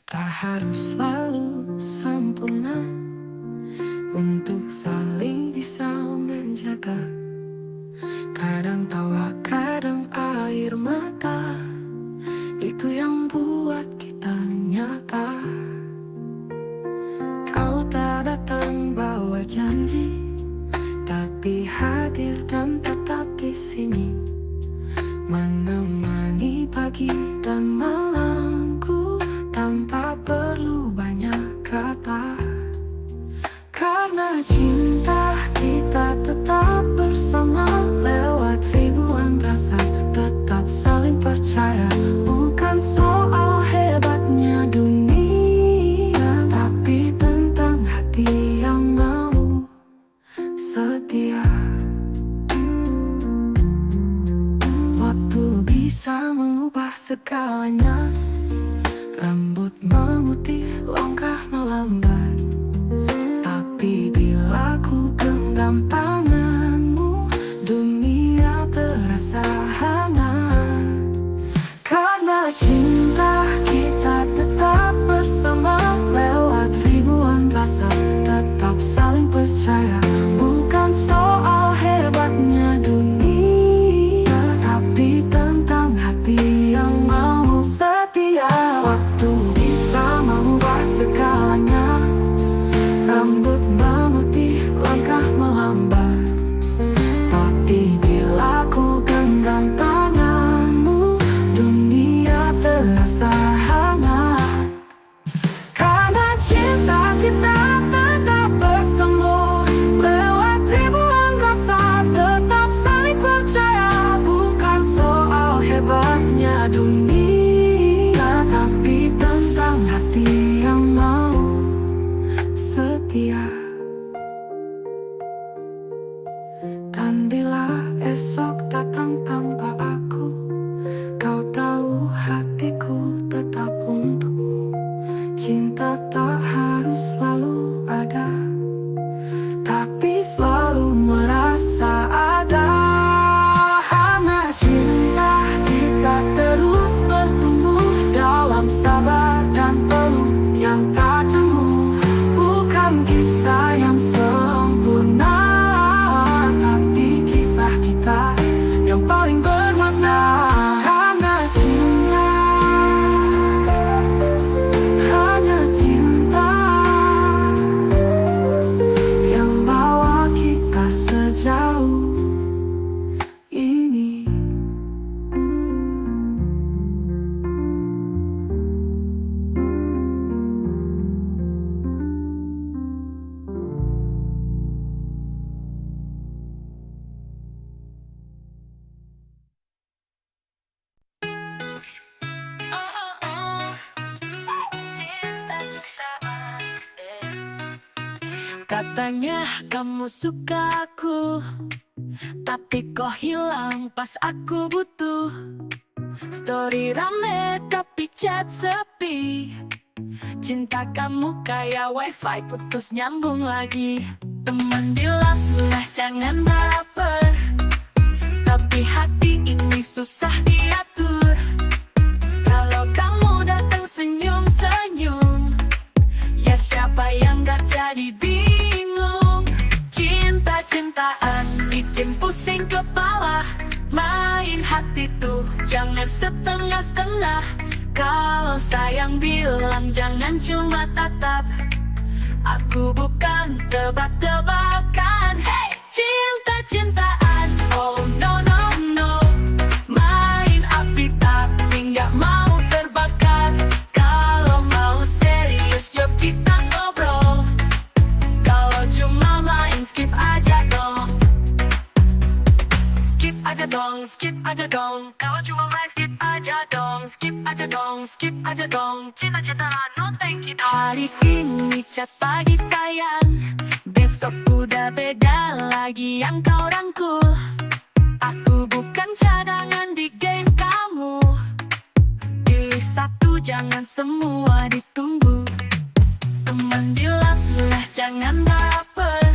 Tak harus selalu sempurna untuk saling bisa menjaga. Kadang tawa, kadang air mata, itu yang buat kita nyata. Kau tak datang bawa janji, tapi hadir dan tetap di sini, menemani pagi dan malamku tanpa perlu banyak kata. Karena cinta kita tetap bersama lewat ribuan rasa, tetap saling percaya. Bukan soal hebatnya dunia, tapi tentang hati yang mau setia. Waktu bisa mengubah segalanya, rambut memutih, langkah melambat. Tapi bila ku genggam tanganmu, dunia terasa hangat. Karena cinta kita tetap bersama lewat ribuan rasa, tetap saling percaya. Bukan soal hebatnya dunia, tapi tentang hati yang mau setia. Waktu bisa mengubah segalanya, rambut memutih, langkah melambat. Tapi bila ku genggam tanganmu, dunia terasa hangat. Karena cinta kita tetap bersama lewat ribuan rasa, tetap saling percaya. Bukan soal hebatnya dunia, tapi tentang hati yang mau setia. Dan bila esok datang tanpa aku, kau tahu hatiku tetap untukmu. Cinta tak harus selalu ada, tapi selalu merasa ada. Karena cinta kita terus bertumbuh dalam sabar dan peluk yang tak jemu. Bukan kisah yang sempurna, tapi kisah kita yang paling bermakna. Karena cinta, hanya cinta yang bawa kita sejauh ini. Katanya kamu suka aku, tapi kok hilang pas aku butuh. Story rame tapi chat sepi. Cinta kamu kayak wifi putus nyambung lagi. Teman bilang sudah jangan baper, tapi hati ini susah diatur. Kalau kamu datang senyum-senyum, ya siapa yang gak jadi bingung. Cinta-cintaan bikin pusing kepala, main hati tuh jangan setengah-setengah. Kalau sayang bilang jangan cuma tatap, aku bukan tebak-tebakan. Hey, cinta-cintaan, oh no no no, main api tapi gak mau terbakar. Kalau mau serius yuk kita ngobrol, kalau cuma main skip aja dong. Skip aja dong, skip aja dong. Kalau cuma main skip aja dong. Skip aja dong, skip aja dong. Cinta-cintaan no thank you dong. Hari ini chat pagi sayang, besok udah beda lagi yang kau rangkul. Aku bukan cadangan di game kamu, pilih satu jangan semua ditunggu. Teman bilang sudah jangan baper,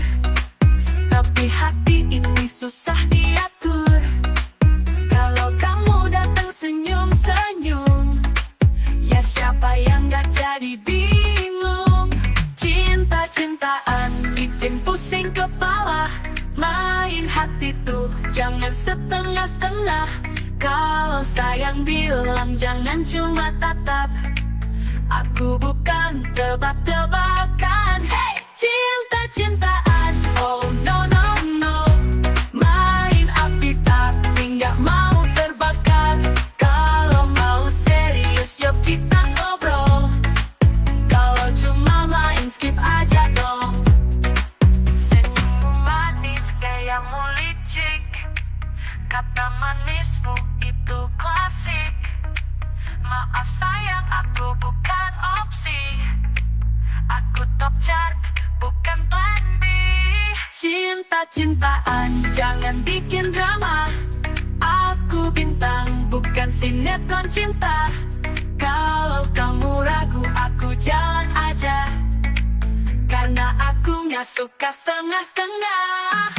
tapi hati ini susah diatur. Kalau kamu datang senyum-senyum, ya siapa yang gak jadi main hati tuh, jangan setengah-setengah. Kalau sayang bilang jangan cuma tatap. Aku bukan tebak-tebakan. Hey, cinta-cintaan, oh no no no. Main api tapi nggak mau terbakar. Kalau mau serius yuk kita ngobrol. Kalau cuma main skip aja dong. Senyummu manis gayamu licik, kata manismu itu klasik. Maaf sayang, aku bukan opsi. Aku top chart, bukan plan B. Cinta-cintaan, jangan bikin drama. Aku bintang, bukan sinetron cinta. Kalau kamu ragu, aku jalan aja. Karena aku nggak suka setengah-setengah.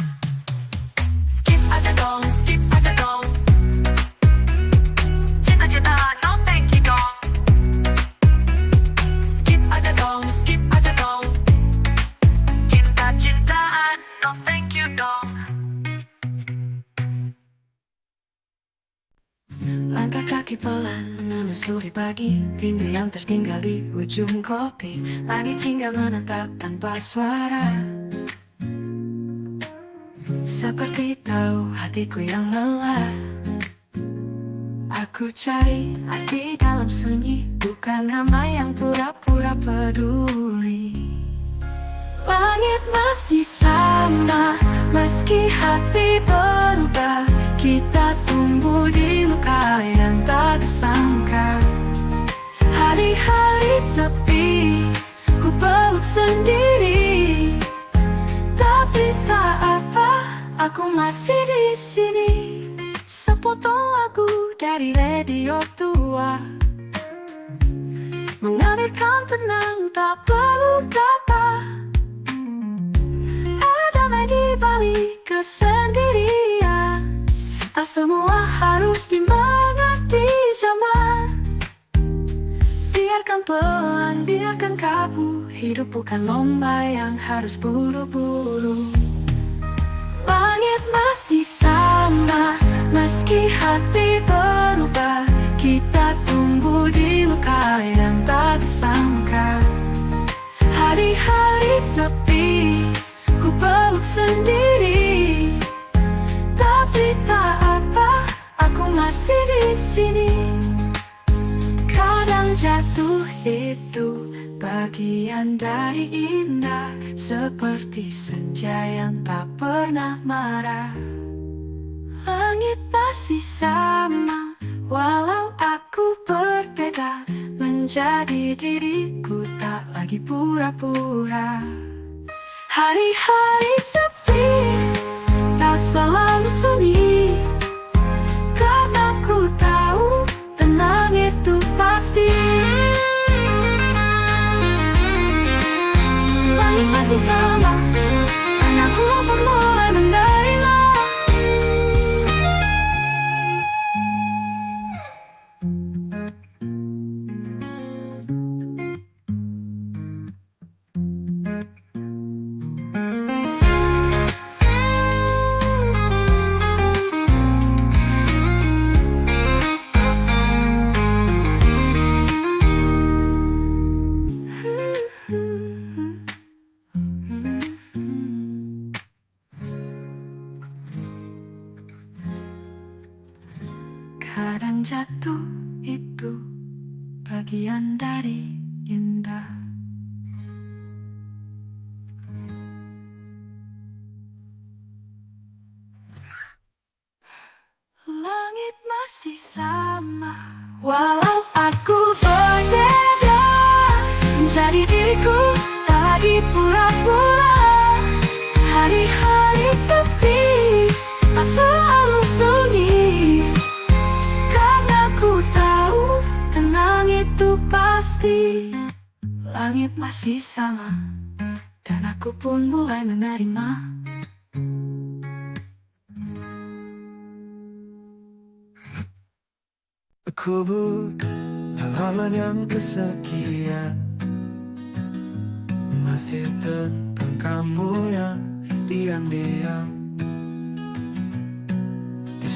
Skip aja dong, skip aja dong. Cinta-cintaan, no thank you dong. Skip aja dong, skip aja dong. Cinta-cintaan, no thank you dong. Langkah kaki pelan menelusuri pagi, rindu yang tertinggal di ujung kopi. Langit hingga menatap tanpa suara, seperti tahu hatiku yang lelah. Aku cari arti dalam sunyi, bukan ramai yang pura-pura peduli. Langit masih sama, meski hati berubah. Kita tumbuh di luka yang tak disangka. Hari-hari sepi, ku peluk sendiri. Tapi tak apa, aku masih di sini. Sepotong lagu dari radio tua, mengalirkan tenang, tak perlu kata. Ada di balik kesendirian. Tak semua harus dimengerti zaman. Biarkan pelan, biarkan kabur. Hidup bukan lomba yang harus buru-buru. Langit masih sama, meski hati berubah. Kita tumbuh di luka yang tak disangka. Hari-hari sepi, ku peluk sendiri. Tapi tak apa, aku masih di sini. Kadang jatuh itu bagian dari indah, seperti senja yang tak pernah marah. Langit masih sama, walau aku berbeda. Menjadi diriku, tak lagi pura-pura. Hari-hari sepi, tak selalu sunyi. Karena ku tahu, tenang itu pasti. Langit masih sama, karena ku pun mulai menerima. Kadang jatuh itu bagian dari indah. Langit masih sama, walau aku berbeda. Menjadi diriku, tak lagi pura-pura. Hari-hari sepi, tak selalu sunyi. Itu pasti. Langit masih sama, dan aku pun mulai menerima. Aku bukan halaman yang kesekian, masih tentang kamu yang diam-diam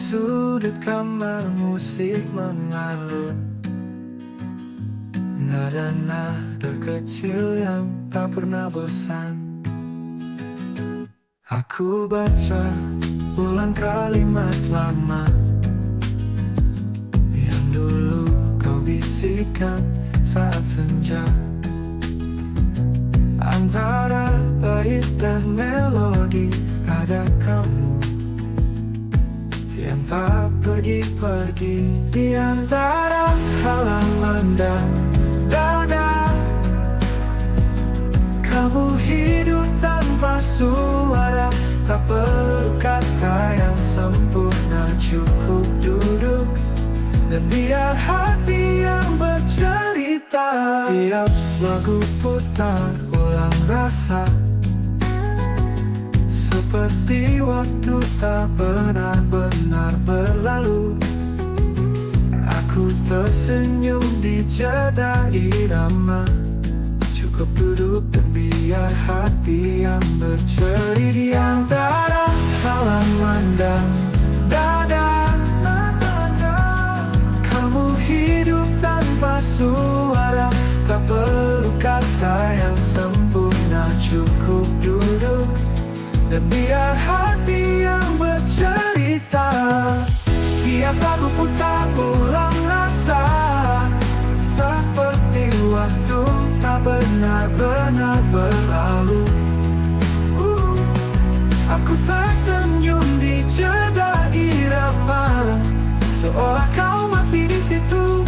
sudut kamar musik mengalun, nada-nada kecil yang tak pernah bosan. Aku baca ulang kalimat lama yang dulu kau bisikkan saat senja. Antara bait dan melodi ada kamu yang tak pergi-pergi. Di antara halaman dan dada, kamu hidup tanpa suara. Tak perlu kata yang sempurna, cukup duduk dan biar hati yang bercerita. Tiap lagu putar ulang rasa, seperti waktu tak benar-benar berlalu. Aku tersenyum di jeda irama, cukup duduk dan biar hati yang bercerita. Di antara halaman dan dada, kamu hidup tanpa suara. Tak perlu kata yang sempurna, cukup duduk dan biar hati yang bercerita. Tiap lagu putar ulang rasa, seperti waktu tak benar-benar berlalu. Aku tersenyum di jeda irama, seolah kau masih di situ.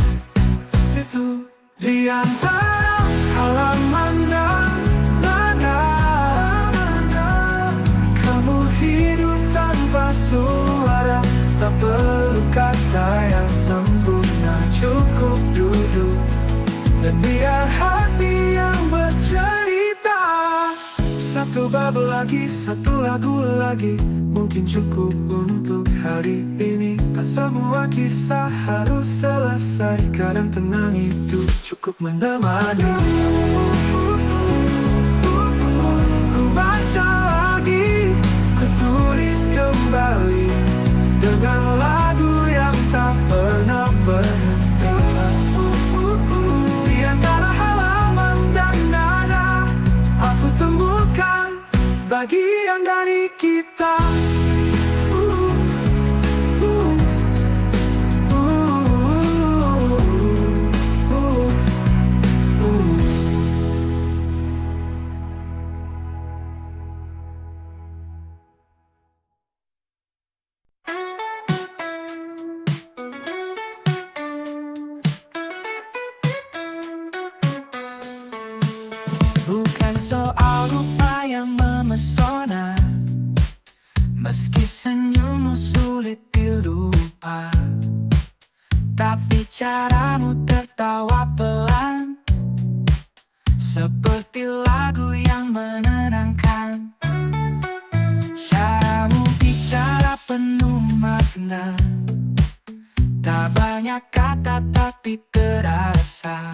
Di antara halaman dan dada, kamu hidup tanpa suara. Tak perlu kata yang sempurna, cukup duduk dan biar hati yang bercerita. Satu bab lagi, satu lagu lagi, mungkin cukup untuk hari ini. Tak semua kisah harus selesai, kadang tenang itu cukup menemani. Ku baca lagi, ku tulis kembali, dengan lagu yang tak pernah berhenti. Di antara halaman dan nada, aku temukan bagian dari kita. Bukan soal rupa yang memesona, meski senyummu sulit dilupa, tapi caramu tertawa pelan, seperti lagu yang menenangkan. Caramu bicara penuh makna, tak banyak kata tapi terasa.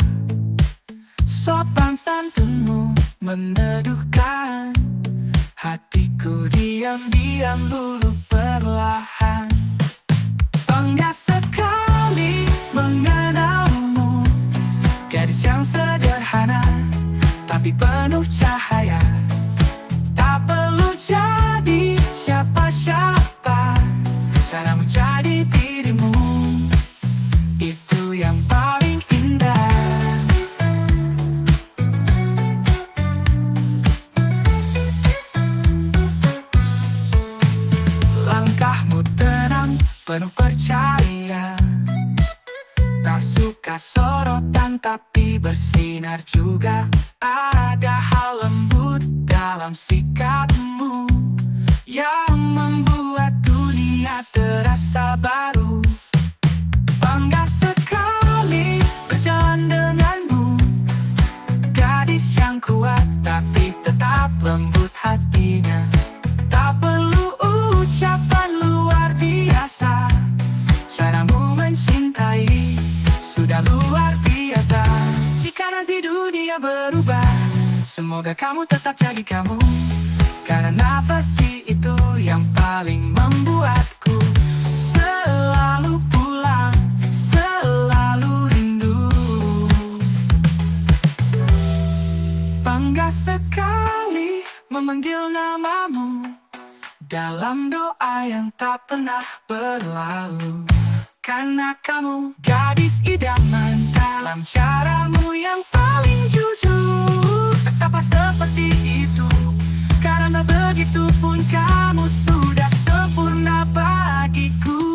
Sopan santunmu meneduhkan hatiku, diam-diam dulu perlahan. Bangga sekali mengenalmu, gadis yang sederhana tapi penuh cahaya. Tak perlu jadi siapa-siapa, caramu jadi dirimu, itu yang paling indah. Penuh percaya, tak suka sorotan tapi bersinar juga. Ada hal lembut dalam sikapmu yang membuat dunia terasa baru. Bangga sekali berjalan denganmu, gadis yang kuat tapi tetap lembut hatinya. Tak perlu ucapan luar biasa, caramu mencintai sudah luar biasa. Jika nanti dunia berubah, semoga kamu tetap jadi kamu, karena versi itu yang paling membuatku bangga sekali memanggil namamu dalam doa yang tak pernah berlalu. Karena kamu gadis idaman dalam caramu yang paling jujur. Betapa seperti itu, karena begitu pun kamu sudah sempurna bagiku.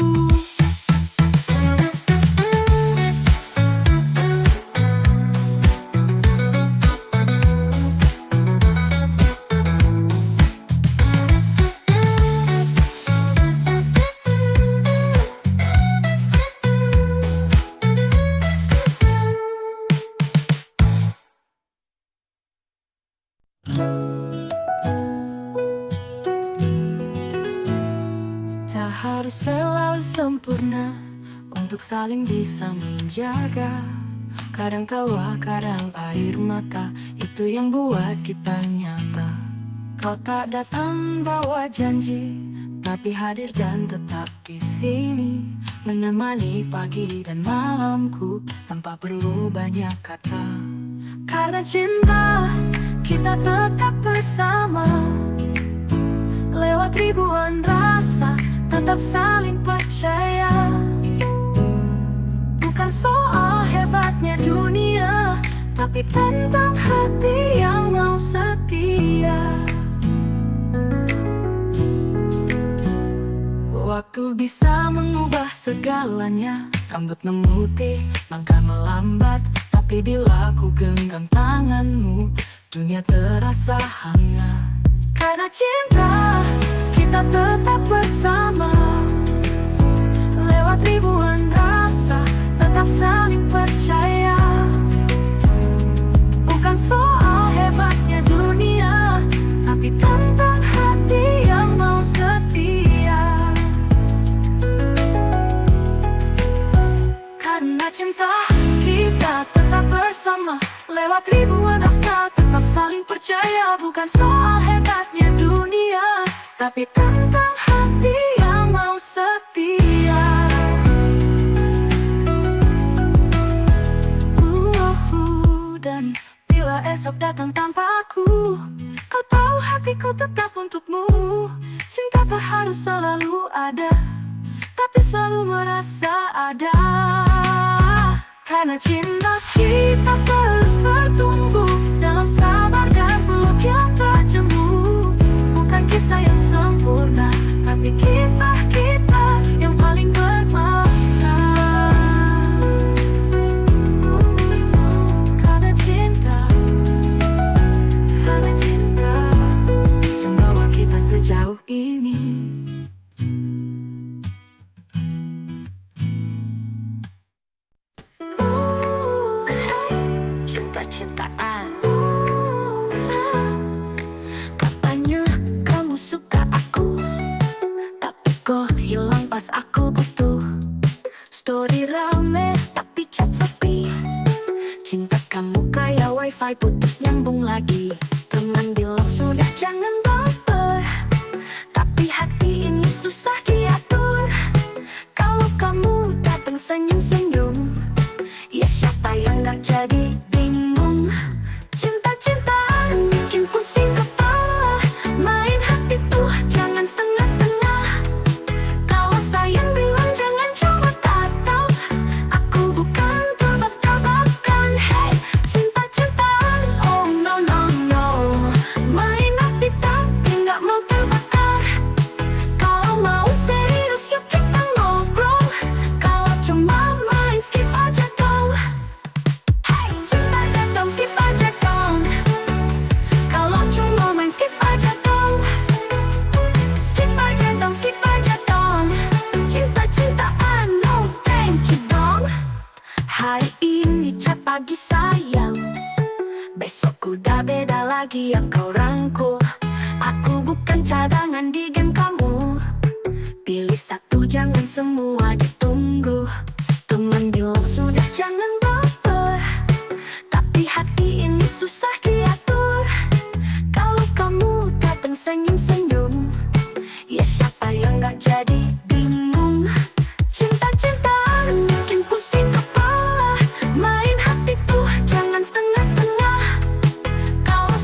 Tak harus selalu sempurna untuk saling bisa menjaga. Kadang tawa, kadang air mata, itu yang buat kita nyata. Kau tak datang bawa janji, tapi hadir dan tetap di sini, menemani pagi dan malamku tanpa perlu banyak kata. Karena cinta, kita tetap bersama. Lewat ribuan rasa, tetap saling percaya. Bukan soal hebatnya dunia, tapi tentang hati yang mau setia. Waktu bisa mengubah segalanya. Rambut memutih, langkah melambat, tapi bila ku genggam tanganmu, dunia terasa hangat. Karena cinta, kita tetap bersama. Lewat ribuan rasa, tetap saling percaya. Bukan soal hebatnya dunia, tapi tentang hati yang mau setia. Karena cinta, kita tetap bersama. Lewat ribuan rasa, tetap saling percaya. Bukan soal hebatnya dunia, tapi tentang hati yang mau setia. Dan bila esok datang tanpa aku, kau tahu hatiku tetap untukmu. Cinta tak harus selalu ada, tapi selalu merasa ada. Karena cinta kita terus bertumbuh dalam sabar dan peluk yang tak jemu. Bukan kisah yang sempurna, tapi kisah kita yang paling bermakna. Karena cinta yang bawa kita sejauh ini. Cinta-cintaan. Katanya kamu suka aku, tapi kok hilang pas aku butuh. Story rame tapi chat sepi. Cinta kamu kayak wifi putus nyambung lagi. Teman bilang sudah jangan baper, tapi hati ini susah diatur. Kalau kamu datang senyum-senyum, ya siapa yang gak jadi bingung. Cinta-cintaan bikin pusing kepala. Main hati tuh jangan setengah-setengah. Kalau sayang bilang jangan coba tatap. Aku bukan tebak-tebakan. Hey, cinta-cintaan, oh no no no. Main hati tapi gak mau terbakar. Kalau mau serius yuk kita ngobrol. Kalau cuma main skip aja dong. Hey, cinta jatuh skip aja dong. Kalau cuma main skip aja dong. Skip aja dong, skip aja dong. Cinta-cintaan, no thank you dong. Hari ini chat pagi sayang, besok udah beda lagi yang kau rangkul. Aku bukan cadangan di game kamu. Pilih satu jangan semua ditunggu. Teman bilang sudah jangan baper, tapi hati ini susah diatur. Kalau kamu datang senyum-senyum, ya siapa yang gak jadi bingung. Cinta-cintaan bikin pusing kepala. Main hati tuh jangan setengah-setengah. Kalau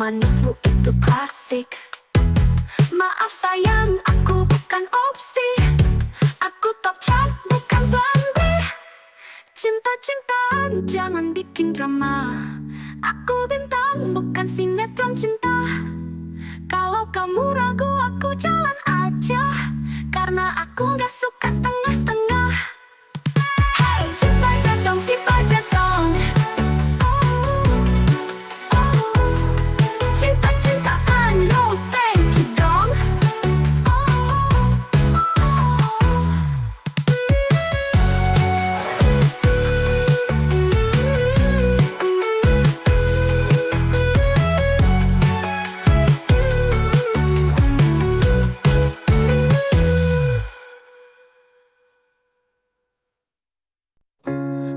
manismu itu klasik. Maaf sayang, aku bukan opsi. Aku top chart, bukan plan B. Cinta-cintaan, jangan bikin drama. Aku bintang, bukan sinetron cinta. Kalau kamu ragu, aku jalan aja. Karena aku gak suka setengah-setengah. Hey, sip aja dong, sip aja dong. Cinta-cintaan, no thank you dong.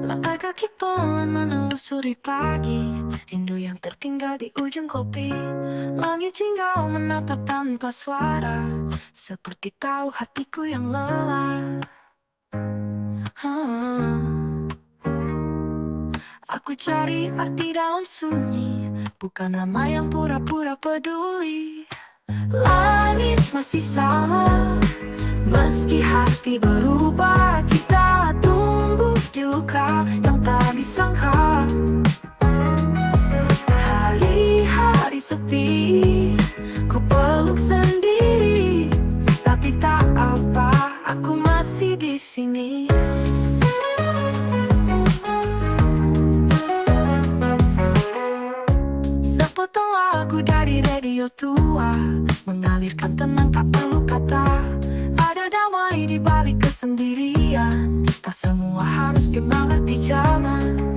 Langkah kaki pelan menelusuri pagi, rindu yang tertinggal di ujung kopi. Langit jingga menatap tanpa suara, seperti tahu hatiku yang lelah. Aku cari arti dalam sunyi, bukan ramai yang pura-pura peduli. Langit masih sama, meski hati berubah. Kita tumbuh di luka yang tak disangka. Hari-hari sepi, ku peluk sendiri. Tapi tak apa, aku masih di sini. Sepotong lagu dari radio tua, mengalirkan tenang tak perlu kata. Ada damai di balik kesendirian, tak semua harus dimengerti zaman.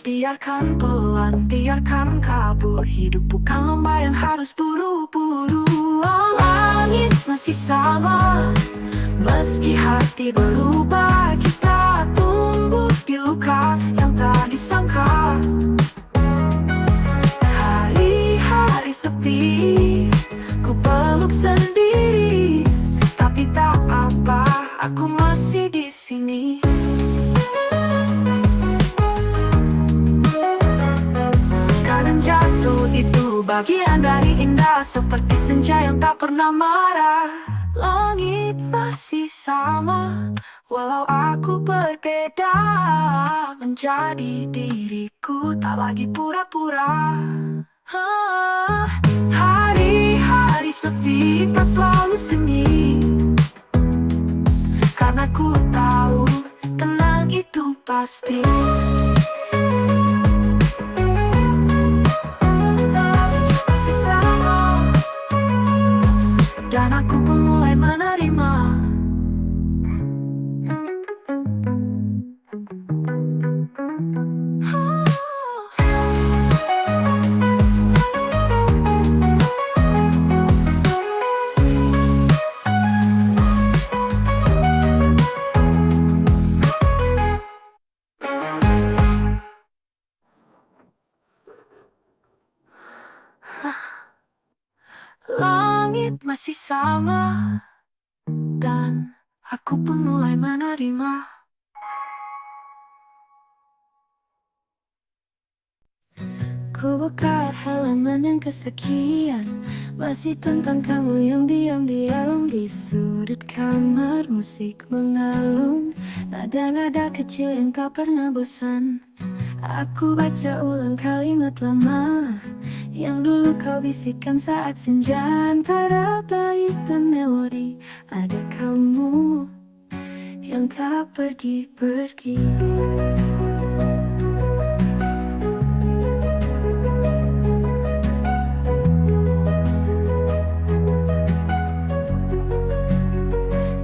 Biarkan pelan, biarkan kabur. Hidup bukan lomba yang harus buru-buru. Langit masih sama, meski hati berubah. Kita tumbuh di luka yang tak disangka. Hari-hari sepi, ku peluk sendiri. Tapi tak apa, aku masih di sini. Kadang jatuh itu bagian dari indah, seperti senja yang tak pernah marah. Langit masih sama, walau aku berbeda. Menjadi diriku, tak lagi pura-pura. Hari-hari sepi, tak selalu sunyi. Karena ku tahu, tenang itu pasti. Masih sama, dan aku pun mulai menerima. Langit masih sama, dan aku pun mulai menerima. Ku buka halaman yang kesekian, masih tentang kamu yang diam-diam di sudut kamar. Musik mengalun, nada-nada kecil yang tak pernah bosan. Aku baca ulang kalimat lama yang dulu kau bisikkan saat senja. Antara bait dan melodi ada kamu yang tak pergi-pergi.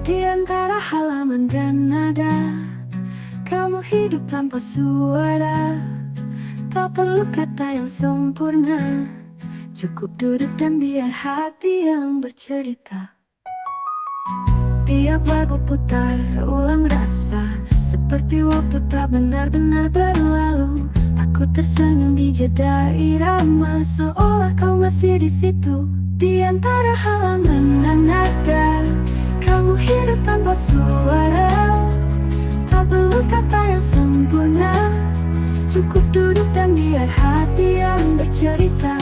Di antara halaman dan nada, kamu hidup tanpa suara. Tak perlu kata yang sempurna, cukup duduk dan biar hati yang bercerita. Tiap lagu putar ulang rasa, seperti waktu tak benar-benar berlalu. Aku tersenyum di jeda irama, seolah kau masih di situ. Di antara halaman dan nada, kamu hidup suara. Tak perlu kata yang sempurna, Cukup duduk dan biar hati yang bercerita.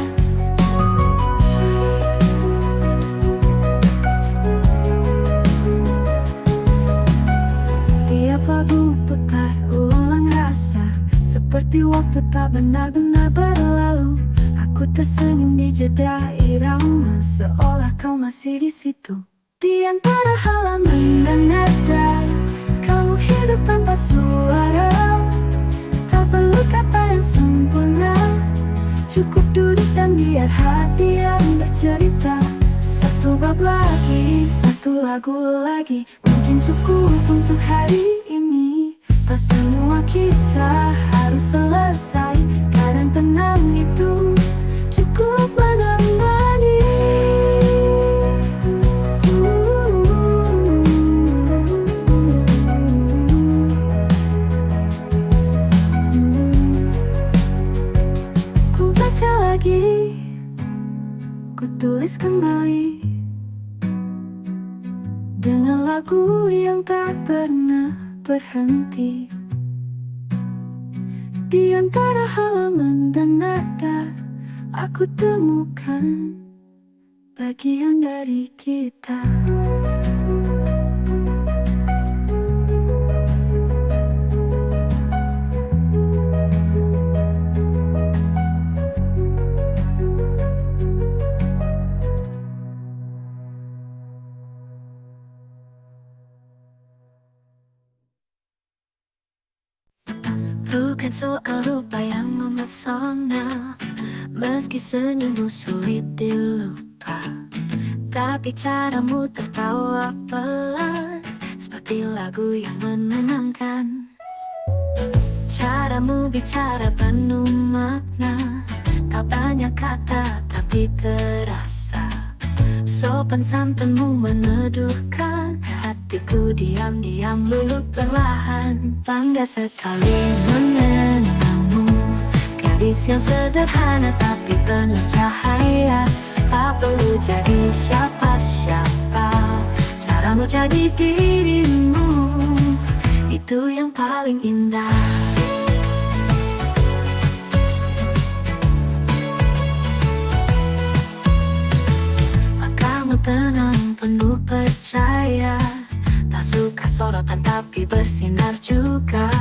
Tiap lagu putar ulang rasa, seperti waktu tak benar-benar berlalu. Aku tersenyum di jeda irama, seolah kau masih di situ. Di antara halaman dan nada, kamu hidup tanpa suara. Tak perlu kata yang sempurna, cukup duduk dan biar hati yang bercerita. Satu bab lagi, satu lagu lagi, mungkin cukup untuk hari ini. Tak semua kisah harus selesai, kadang tenang itu cukup menemani. Ku baca lagi, ku tulis kembali, dengan lagu yang tak pernah berhenti. Di antara halaman dan nada, aku temukan bagian dari kita. Bukan soal rupa yang memesona, meski senyummu sulit dilupa, tapi caramu tertawa pelan, seperti lagu yang menenangkan. Caramu bicara penuh makna, tak banyak kata tapi terasa. Sopan santunmu meneduhkan hatiku, diam-diam luluh perlahan. Bangga sekali mengenalmu, gadis yang sederhana tapi penuh cahaya. Tak perlu jadi siapa-siapa, caramu jadi dirimu, itu yang paling indah. Tenang, penuh percaya, tak suka sorotan tapi bersinar juga.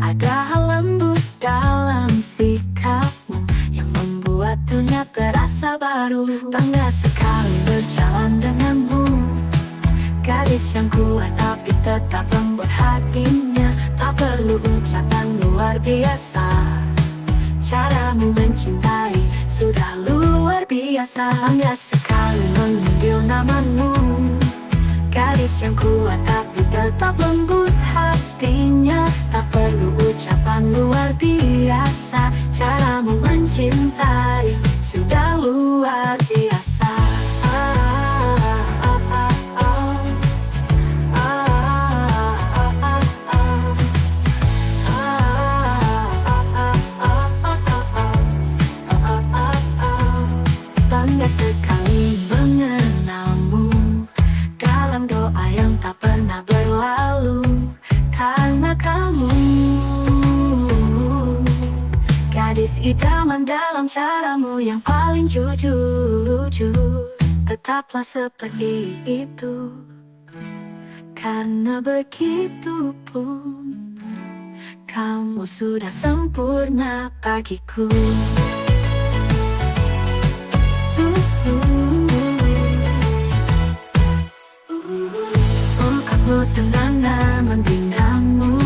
Ada hal lembut dalam sikapmu yang membuat dunia terasa baru. Bangga sekali berjalan denganmu, gadis yang kuat tapi tetap lembut hatinya. Tak perlu ucapan luar biasa, caramu mencintai sudah luar biasa. Bangga sekali memanggil namamu, gadis yang kuat tapi tetap lembut hatinya. Tak perlu ucapan luar biasa, caramu mencintai sudah luar biasa. Bangga sekali mengenalmu, dalam doa yang tak pernah berlalu. Karena kamu, gadis idaman dalam caramu yang paling jujur. Tetaplah seperti itu, karena begitu pun kamu sudah sempurna bagiku. Aku tenang membinamu,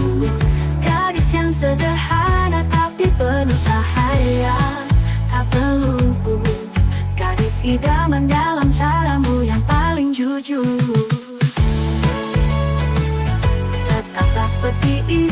gadis yang sederhana tapi penuh cahaya. Tak perlu gadis idaman dalam caramu yang paling jujur. Tetaplah seperti